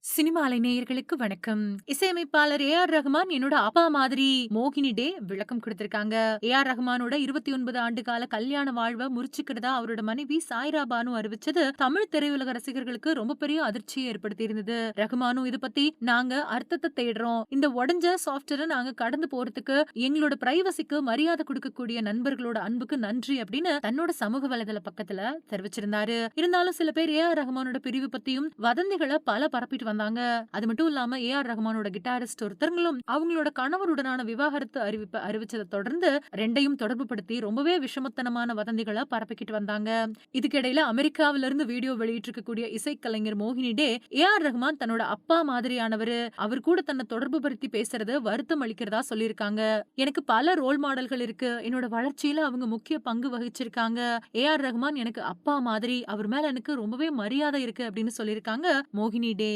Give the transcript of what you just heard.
சினிமாலை நேயர்களுக்கு வணக்கம். இசையமைப்பாளர் ஏ.ஆர். ரஹ்மான் என்னோட அப்பா மாதிரி மோகினி டே விளக்கம் குடுத்திருக்காங்க. ஏ.ஆர். ரஹ்மானோட 29 ஆண்டு கால கல்யாண வாழ்வ முறிச்சுக்கிறதா அவரோட மனைவி சாய்ரா பானு அறிவிச்சது தமிழ் திரையுலக ரசிகர்களுக்கு ரொம்ப பெரிய அதிர்ச்சியை ஏற்படுத்தியிருந்தது. ரஹ்மானும் இது பத்தி நாங்க அர்த்தத்த தேடுறோம். இந்த உடைஞ்ச சாஃப்ட்வேர நாங்க கடந்து போறதுக்கு எங்களோட பிரைவசிக்கு மரியாதை குடுக்கக்கூடிய நண்பர்களோட அன்புக்கு நன்றி அப்படின்னு தன்னோட சமூக வலைதள பக்கத்துல தெரிவிச்சிருந்தாரு. இருந்தாலும் சில பேர் ஏ.ஆர். ரஹ்மானோட பிரிவு பத்தியும் வதந்திகள பல பரப்பிட்டு வந்தாங்க. அது மட்டும் இல்லாம ஏ.ஆர். ரஹ்மானோட கிட்டாரிஸ்ட் ஒருத்தர்களும் அவங்களோட கணவருடனான விவாகரத்து அறிவிப்ப அறிவிச்சத தொடர்ந்து 2யும் தொடர்புபடுத்தி ரொம்பவே விஷமத்தனமான வதந்திகள பரப்பிக்கிட்டு வந்தாங்க. இதுக்கிடையில அமெரிக்காவில இருந்து வீடியோ வெளியிட்டு இருக்கக்கூடிய இசைக்கலைஞர் மோகினி டே ஏ.ஆர். ரஹ்மான் தன்னோட அப்பா மாதிரியானவரு, அவர் கூட தன்னை தொடர்பு படுத்தி பேசுறது வருத்தம் அளிக்கிறதா சொல்லியிருக்காங்க. எனக்கு பல ரோல் மாடல்கள் இருக்கு. என்னோட வளர்ச்சியில அவங்க முக்கிய பங்கு வகிச்சிருக்காங்க. ஏ.ஆர். ரஹ்மான் எனக்கு அப்பா மாதிரி. அவர் மேல எனக்கு ரொம்பவே மரியாதை இருக்கு அப்படின்னு சொல்லியிருக்காங்க மோகினி டே.